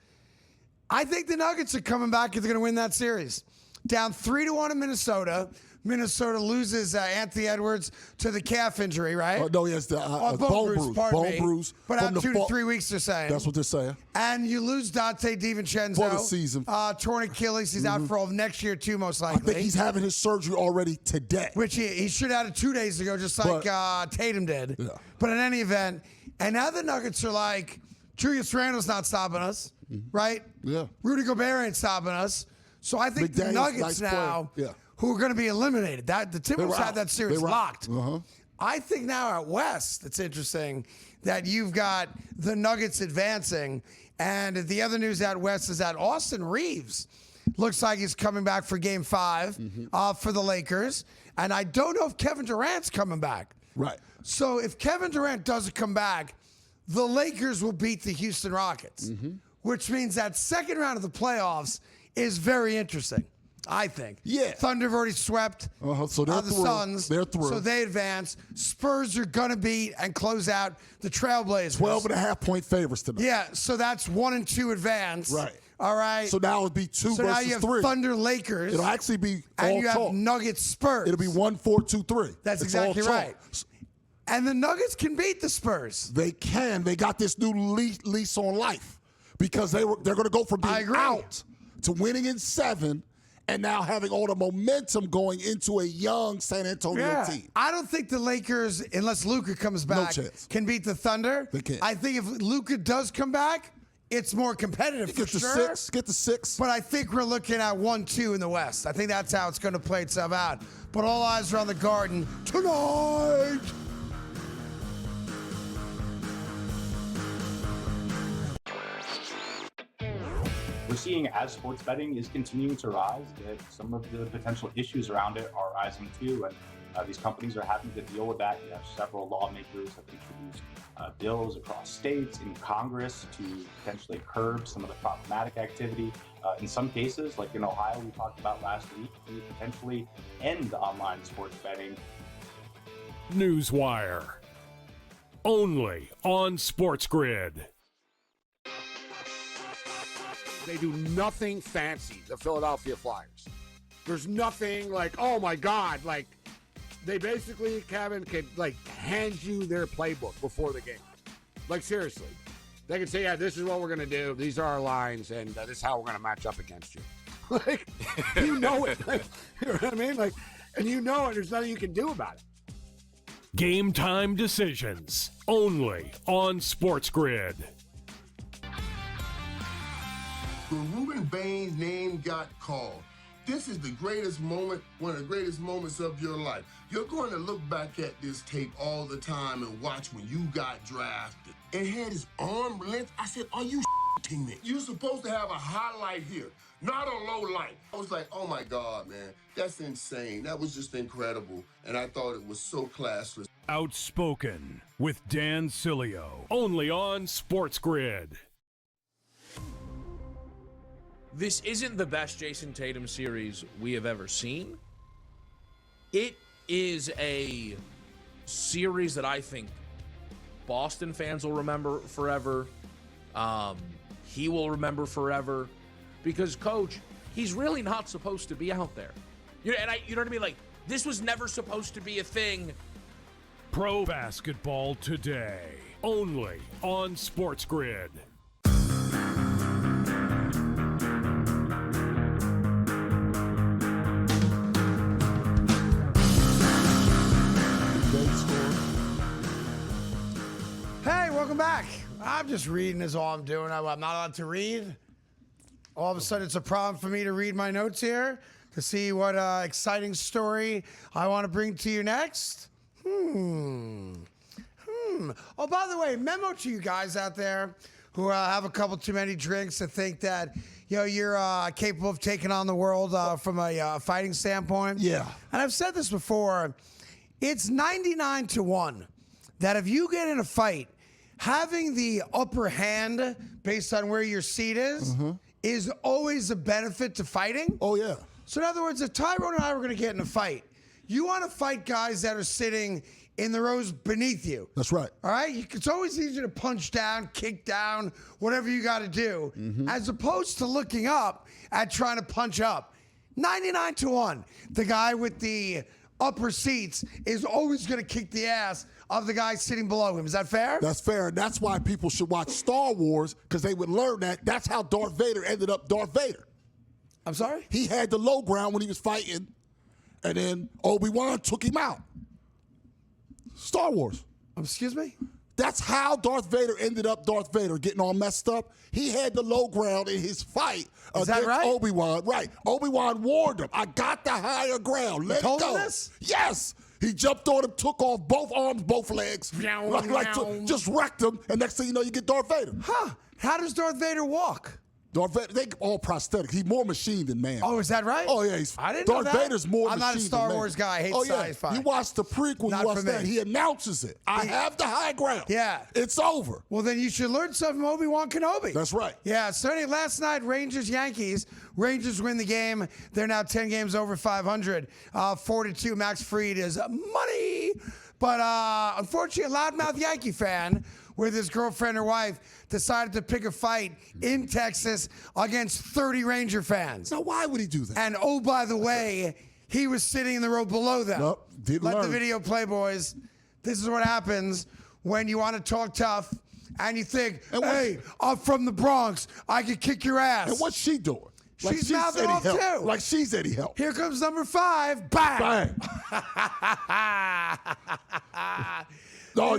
I think the Nuggets are coming back if they're going to win that series. Down 3-1 in Minnesota. Minnesota loses Anthony Edwards to the calf injury, right? No, he has the bone bruise. Bone bruise. But out 2 to 3 weeks, they're saying. That's what they're saying. And you lose Dante DiVincenzo. For the season. Torn Achilles. He's out for all of next year, too, most likely. I think he's having his surgery already today. Which he should have had it 2 days ago, just like Tatum did. Yeah. But in any event, and now the Nuggets are like, Julius Randle's not stopping us, right? Yeah. Rudy Gobert ain't stopping us. So I think the Nuggets now, who are going to be eliminated, that the Timberwolves had that series locked. I think now out west, it's interesting that you've got the Nuggets advancing, and the other news out west is that Austin Reeves looks like he's coming back for Game 5 for the Lakers, and I don't know if Kevin Durant's coming back. Right. So if Kevin Durant doesn't come back, the Lakers will beat the Houston Rockets, which means that second round of the playoffs is very interesting, I think. Yeah. Thunder have already swept so they're the through. Suns. They're through. So they advance. Spurs are going to beat and close out the Trailblazers. 12.5-point favorites tonight. Yeah, so that's 1 and 2 advance. Right. All right. So now it'll be 2 so versus 3. now you have Thunder Lakers. It'll actually be and all you talk. have Nuggets Spurs. It'll be 1-4-2-3. That's it's exactly all right. And the Nuggets can beat the Spurs. They can. They got this new lease on life because they're going to go from being out to winning in 7 and now having all the momentum going into a young San Antonio team. I don't think the Lakers, unless Luka comes back, can beat the Thunder. They can't. I think if Luka does come back, it's more competitive for sure. Get the 6. But I think we're looking at 1-2 in the West. I think that's how it's going to play itself out. But all eyes are on the Garden tonight. We're seeing, as sports betting is continuing to rise, that some of the potential issues around it are rising too, and these companies are having to deal with that. You have several lawmakers have introduced bills across states in Congress to potentially curb some of the problematic activity. In some cases, like in Ohio, we talked about last week, to potentially end online sports betting. Newswire. Only on SportsGrid. They do nothing fancy, the Philadelphia Flyers. There's nothing like, oh my God, like they basically, Kevin, can like hand you their playbook before the game. Like seriously. They can say, yeah, this is what we're going to do. These are our lines, and this is how we're going to match up against you. Like, you know it. Like, you know what I mean? Like, and you know it. There's nothing you can do about it. Game time decisions. Only on SportsGrid. When Ruben Bain's name got called, this is the greatest moment, one of the greatest moments of your life. You're going to look back at this tape all the time and watch when you got drafted and had his arm length. I said, are you shitting me? You're supposed to have a highlight here, not a low light. I was like, oh my God, man, that's insane. That was just incredible. And I thought it was so classless. Outspoken with Dan Cilio. Only on SportsGrid. This isn't the best Jason Tatum series we have ever seen. It is a series that I think Boston fans will remember forever. He will remember forever because, Coach, he's really not supposed to be out there. You know what I mean? Like, this was never supposed to be a thing. Pro basketball today. Only on SportsGrid. I'm just reading is all I'm doing. I'm not allowed to read. All of a sudden, it's a problem for me to read my notes here to see what exciting story I want to bring to you next. Oh, by the way, memo to you guys out there who have a couple too many drinks and think that you're capable of taking on the world from a fighting standpoint. Yeah. And I've said this before. It's 99-1 that if you get in a fight, having the upper hand based on where your seat is always a benefit to fighting. Oh, yeah. So in other words, if Tyrone and I were going to get in a fight, you want to fight guys that are sitting in the rows beneath you. That's right. All right? It's always easier to punch down, kick down, whatever you got to do, as opposed to looking up at trying to punch up. 99-1. The guy with the upper seats is always going to kick the ass of the guy sitting below him. Is that fair? That's fair. And that's why people should watch Star Wars, because they would learn that. That's how Darth Vader ended up Darth Vader. I'm sorry? He had the low ground when he was fighting, and then Obi-Wan took him out. Star Wars. Excuse me? That's how Darth Vader ended up Darth Vader, getting all messed up. He had the low ground in his fight against right? Obi-Wan. Right. Obi-Wan warned him, I got the higher ground. Let told it go. him this? Yes. He jumped on him, took off both arms, both legs. Just wrecked him, and next thing you know, you get Darth Vader. Huh. How does Darth Vader walk? Darth Vader, they all prosthetic. He's more machine than man. Oh, is that right? Oh, yeah. I didn't Darth know that. Vader's more I'm machine not a Star than man. Wars guy. I hate sci-fi. You watch the prequel, Not you watch for that. me. He announces it. I have the high ground. Yeah. It's over. Well, then you should learn something from Obi-Wan Kenobi. That's right. Yeah, so anyway, last night, Rangers-Yankees. Rangers win the game. They're now 10 games over 500. 4-2. Max Fried is money. But unfortunately, a loudmouth Yankee fan with his girlfriend or wife decided to pick a fight in Texas against 30 Ranger fans. Now, why would he do that? And oh, by the way, he was sitting in the row below them. Nope, didn't Let the learn. video play, boys. This is what happens when you want to talk tough and you think, hey, I'm from the Bronx. I could kick your ass. And what's she doing? She's mouthing off, Help. too. Like she's Eddie Help. Here comes number 5. Bang! Bang. No,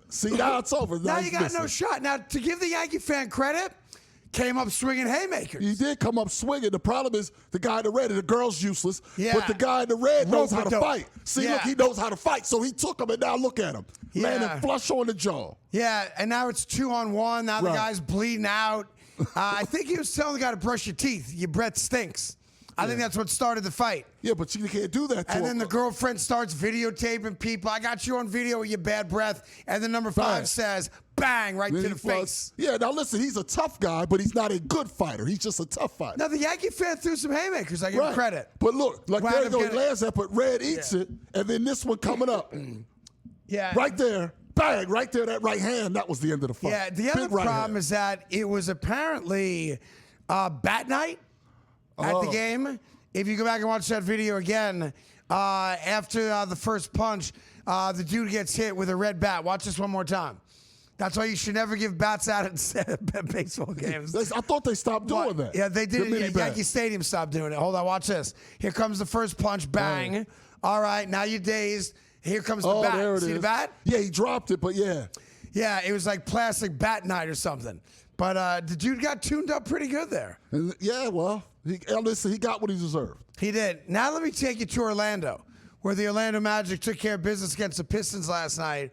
see, now it's over. Now you got no shot. Now, to give the Yankee fan credit, came up swinging haymakers. He did come up swinging. The problem is the guy in the red, the girl's useless, Yeah. but the guy in the red knows how to Rope-a-dope. fight. See, Yeah. look, he knows how to fight. So he took him, and now look at him. Yeah. Landing flush on the jaw. Yeah, and now it's 2-on-1. Now the Right. guy's bleeding out. I think he was telling the guy to brush your teeth. Your breath stinks. I think that's what started the fight. Yeah, but you can't do that to And him. then the girlfriend starts videotaping people. I got you on video with your bad breath. And then number 5 Bang. says, bang, right Then to he the flush- face. Yeah, now listen, he's a tough guy, but he's not a good fighter. He's just a tough fighter. Now, the Yankee fan threw some haymakers. I give him credit. But look, like Wound there you up go, he getting- lands that, but Red eats it, and then this one coming up. Yeah. Right there, bang, right there, that right hand, that was the end of the fight. Yeah, the Big other right problem hand. is that it was apparently bat night at the game. If you go back and watch that video again, after the first punch, the dude gets hit with a red bat. Watch this one more time. That's why you should never give bats out at baseball games. I thought they stopped doing that. Yeah, they did The it. mini Yeah, bat. Yankee Stadium stopped doing it. Hold on, watch this. Here comes the first punch, bang. All right, now you're dazed. Here comes the bat. There it See is. the bat? Yeah, he dropped it, but yeah. Yeah, it was like plastic bat night or something. But the dude got tuned up pretty good there. And yeah, well, listen, he got what he deserved. He did. Now let me take you to Orlando, where the Orlando Magic took care of business against the Pistons last night.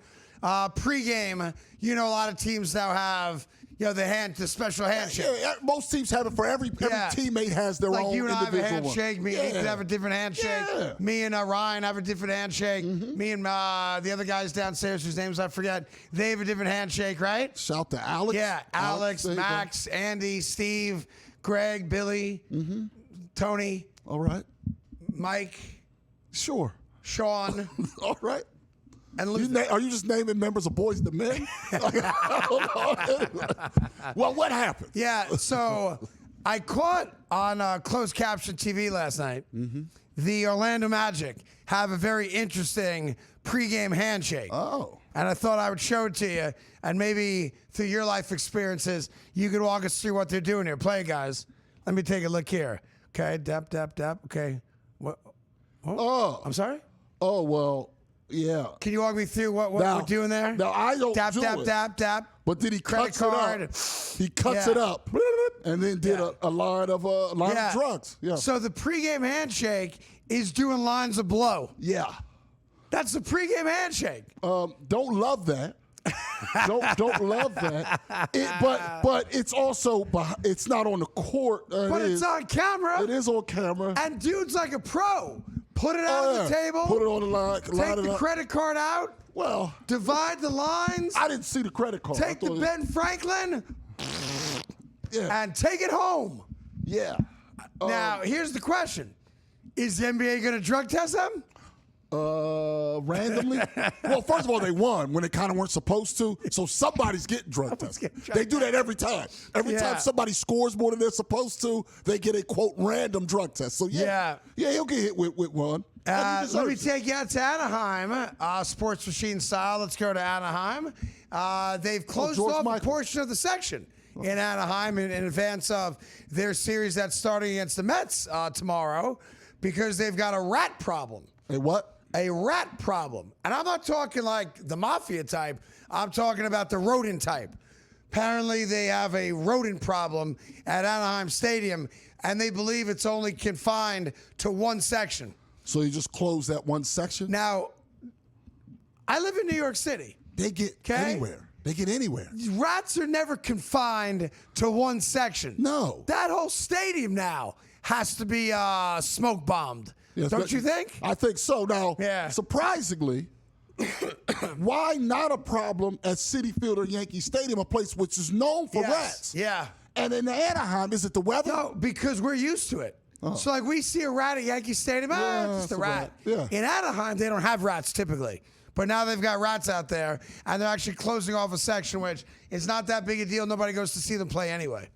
Pre-game, you know, a lot of teams now have, you know, the special handshake. Yeah, most teams have it for every teammate has their like own you and I have a individual handshake. one. Me and Ethan have a different handshake. Yeah. Me and Ryan have a different handshake. Me and the other guys downstairs whose names I forget, they have a different handshake, right? Shout to Alex. Yeah, Alex, there you go. Max, Andy, Steve, Greg, Billy, Tony, All right. Mike, Sure. Sean, All right. and You Luther. are you just naming members of Boys to Men? Well, what happened? Yeah, so I caught on closed caption TV last night the Orlando Magic have a very interesting pregame handshake. Oh. And I thought I would show it to you, and maybe through your life experiences, you could walk us through what they're doing here. Play it, guys. Let me take a look here. Okay, dap. Okay. What? Oh. I'm sorry? Oh, well, Yeah. Can you walk me through what we're doing there? No, I don't Tap, do tap, it. tap, tap. But then he Credit cuts card. it up. He cuts it up, and then did a line of drugs. Yeah. So the pregame handshake is doing lines of blow. Yeah. That's the pregame handshake. Don't love that. don't love that. But it's also it's not on the court. But it's on camera. It is on camera. And dude's like a pro. Put it out on the table. Put it on the line. Take the credit card out. Well, divide the lines. I didn't see the credit card. Take the Ben Franklin. And take it home. Yeah. Now, here's the question. Is the NBA going to drug test them? Randomly? Well, first of all, they won when they kind of weren't supposed to. So somebody's getting drug tested. They do that every time. Every time somebody scores more than they're supposed to, they get a, quote, random drug test. So, yeah he'll get hit with one. Let me take you out to Anaheim, sports machine style. Let's go to Anaheim. They've closed off a portion of the section in Anaheim in advance of their series that's starting against the Mets tomorrow because they've got a rat problem. A what? A rat problem. And I'm not talking like the mafia type. I'm talking about the rodent type. Apparently, they have a rodent problem at Anaheim Stadium, and they believe it's only confined to one section. So you just close that one section? Now, I live in New York City. They get anywhere. They get anywhere. Rats are never confined to one section. No. That whole stadium now has to be smoke bombed. Yes, Don't you think? I think so. Now, surprisingly, why not a problem at Citi Field or Yankee Stadium, a place which is known for rats? Yeah. And in Anaheim, is it the weather? No, because we're used to it. So, like, we see a rat at Yankee Stadium, it's just a rat. Yeah. In Anaheim, they don't have rats typically. But now they've got rats out there, and they're actually closing off a section, which is not that big a deal. Nobody goes to see them play anyway.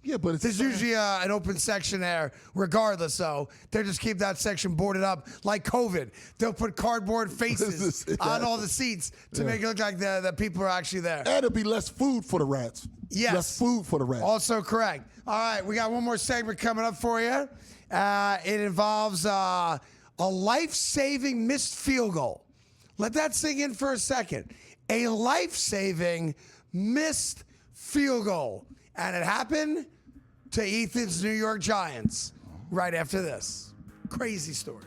Yeah, but there's usually an open section there regardless, so they'll just keep that section boarded up like COVID. They'll put cardboard faces on all the seats to make it look like the people are actually there. And it'll be less food for the rats. Yes. Less food for the rats. Also correct. All right, we got one more segment coming up for you. It involves a life-saving missed field goal. Let that sink in for a second. A life-saving missed field goal. And it happened to Ethan's New York Giants right after this. Crazy story.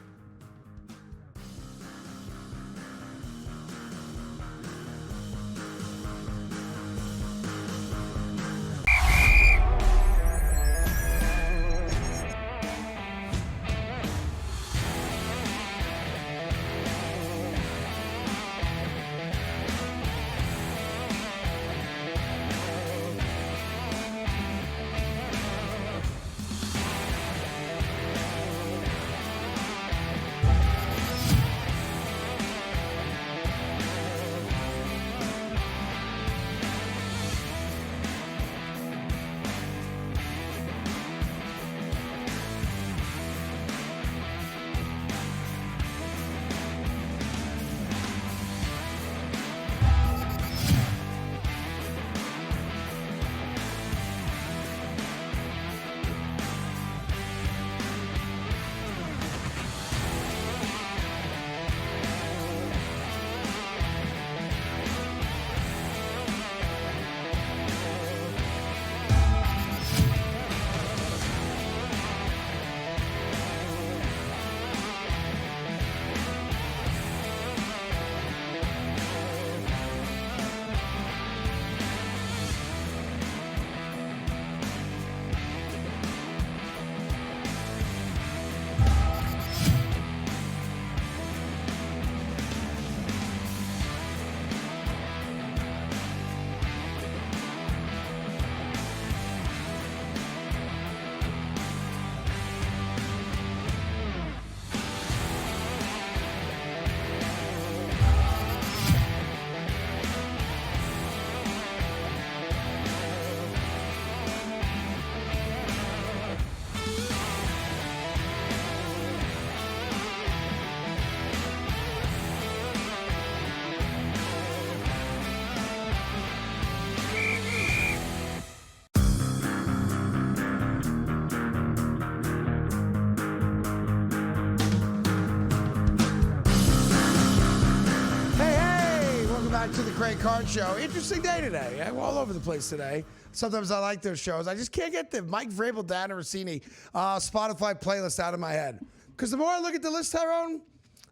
Craig Carton Show. Interesting day today. I'm all over the place today. Sometimes I like those shows. I just can't get the Mike Vrabel Dianna Russini Spotify playlist out of my head. Because the more I look at the list, Tyrone,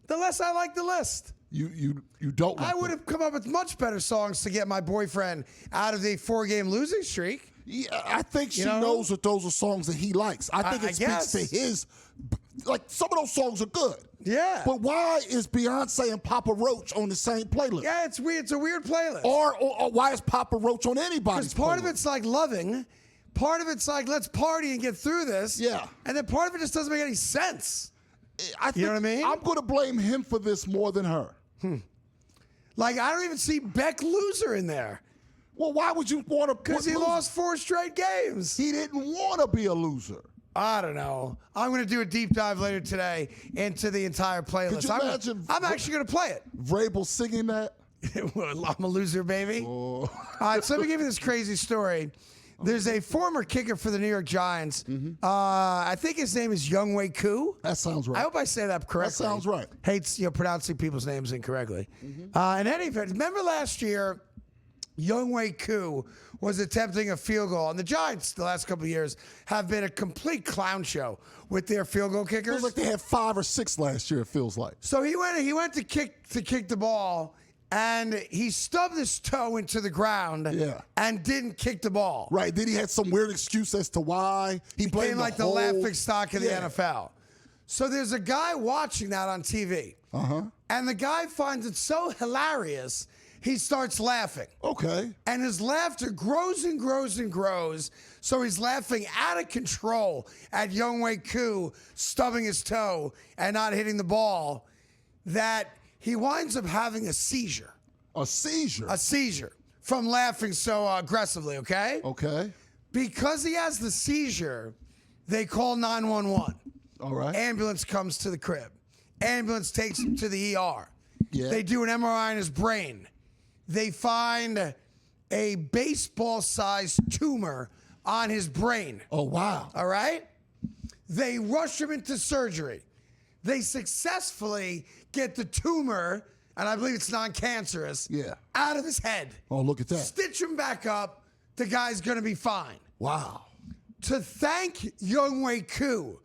the less I like the list. You don't. I would have come up with much better songs to get my boyfriend out of the 4-game losing streak. Yeah, I think she knows that those are songs that he likes. I think it speaks to his. Like, some of those songs are good. Yeah. But why is Beyonce and Papa Roach on the same playlist? Yeah, it's weird. It's a weird playlist. Or why is Papa Roach on anybody's playlist? Because part of it's like loving. Part of it's like, let's party and get through this. Yeah. And then part of it just doesn't make any sense. I think You know what I mean? I'm going to blame him for this more than her. Like, I don't even see Beck Loser in there. Well, why would you want to? Because he lost 4 straight games. He didn't want to be a loser. I don't know. I'm going to do a deep dive later today into the entire playlist. Could you imagine I'm actually going to play it. Vrabel singing that? I'm a loser, baby. Oh. All right, so let me give you this crazy story. There's a former kicker for the New York Giants. I think his name is Younghoe Koo. That sounds right. I hope I say that correctly. That sounds right. Hates pronouncing people's names incorrectly. In any event, remember last year, Younghoe Koo was attempting a field goal, and the Giants the last couple of years have been a complete clown show with their field goal kickers. Feels like they had 5 or 6 last year. It feels like. So he went to kick the ball, and he stubbed his toe into the ground. Yeah. And didn't kick the ball. Right. Then he had some weird excuse as to why he blamed Became like the whole laughing stock of the Yeah. NFL. So there's a guy watching that on TV. And the guy finds it so hilarious, he starts laughing. Okay. And his laughter grows and grows and grows. So he's laughing out of control at Younghoe Koo stubbing his toe and not hitting the ball, that he winds up having a seizure. A seizure. A seizure from laughing so aggressively, okay? Okay. Because he has the seizure, they call 911. All right. Ambulance comes to the crib. Ambulance takes him to the ER. Yeah. They do an MRI on his brain. They find a baseball-sized tumor on his brain. Oh, wow. All right? They rush him into surgery. They successfully get the tumor, and I believe it's non-cancerous, Yeah. out of his head. Oh, look at that. Stitch him back up. The guy's going to be fine. Wow. To thank Younghoe Koo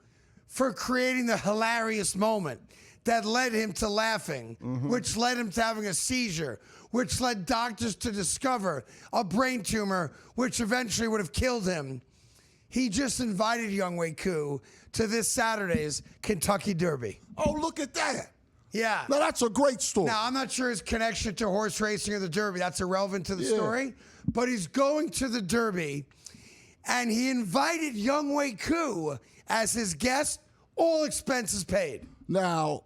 for creating the hilarious moment that led him to laughing, which led him to having a seizure, which led doctors to discover a brain tumor, which eventually would have killed him. He just invited Younghoe Koo to this Saturday's Kentucky Derby. Oh, look at that. Yeah. Now, that's a great story. Now, I'm not sure his connection to horse racing or the Derby. That's irrelevant to the Yeah. story. But he's going to the Derby, and he invited Younghoe Koo as his guest, all expenses paid. Now,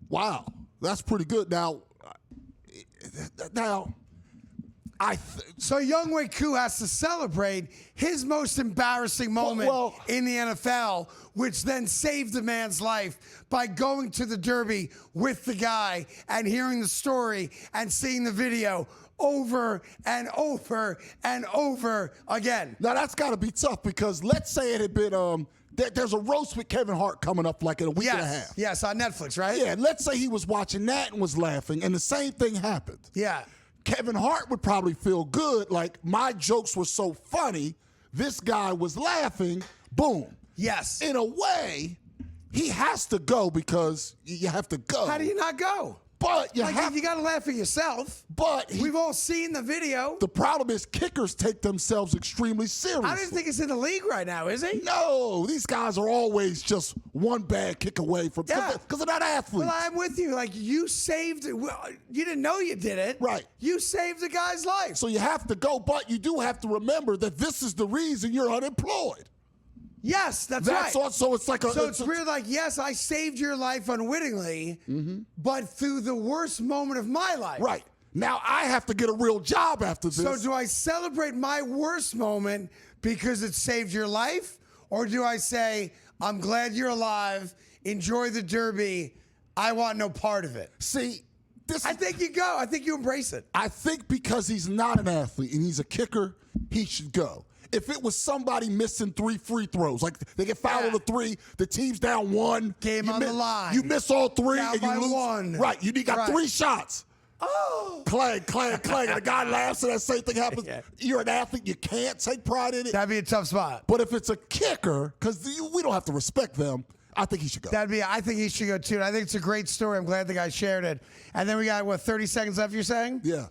wow. That's pretty good. Now, So Younghoe Koo has to celebrate his most embarrassing moment Well- in the NFL, which then saved the man's life by going to the Derby with the guy and hearing the story and seeing the video over and over and over again. Now, that's got to be tough because let's say it had been, there's a roast with Kevin Hart coming up like in a week and a half. Yes, on Netflix, right? Yeah, let's say he was watching that and was laughing, and the same thing happened. Yeah. Kevin Hart would probably feel good, like my jokes were so funny, this guy was laughing, boom. Yes. In a way, he has to go because you have to go. How do you not go? But you Like, have you got to laugh at yourself. But We've all seen the video. the problem is kickers take themselves extremely seriously. I don't think it's in the league right now, is he? No, these guys are always just one bad kick away from Yeah. because they're not athletes. Well, I'm with you. Like, you saved, well, you didn't know you did it. Right. You saved the guy's life. So you have to go, but you do have to remember that this is the reason you're unemployed. Yes, that's That's right. also it's like a So it's weird, like, yes, I saved your life unwittingly, but through the worst moment of my life. right. Now I have to get a real job after this. So do I celebrate my worst moment because it saved your life? Or do I say, I'm glad you're alive, enjoy the Derby, I want no part of it? See, this I think you go. I think you embrace it. I think because he's not an athlete and he's a kicker, he should go. If it was somebody missing 3 free throws, like they get fouled on the 3, the team's down 1. Game you on the line. You miss all 3 Down and you by lose. 1. Right, you got Right. 3 shots. Oh. Clang. And the guy laughs and that same thing happens. Yeah. You're an athlete. You can't take pride in it. That'd be a tough spot. But if it's a kicker, because we don't have to respect them, I think he should go. I think he should go too. And I think it's a great story. I'm glad the guy shared it. And then we got, 30 seconds left, you're saying? Yeah.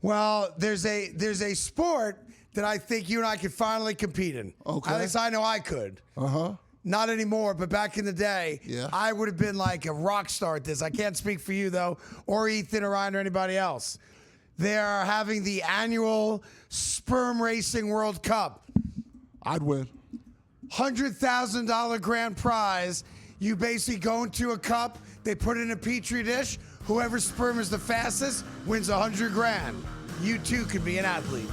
Well, there's a sport that I think you and I could finally compete in. Okay. At least I know I could. Uh-huh. Not anymore, but back in the day, Yeah. I would have been like a rock star at this. I can't speak for you, though, or Ethan or Ryan or anybody else. They are having the annual Sperm Racing World Cup. I'd win. $100,000 grand prize. You basically go into a cup, they put it in a petri dish. Whoever's sperm is the fastest wins $100,000. You too could be an athlete.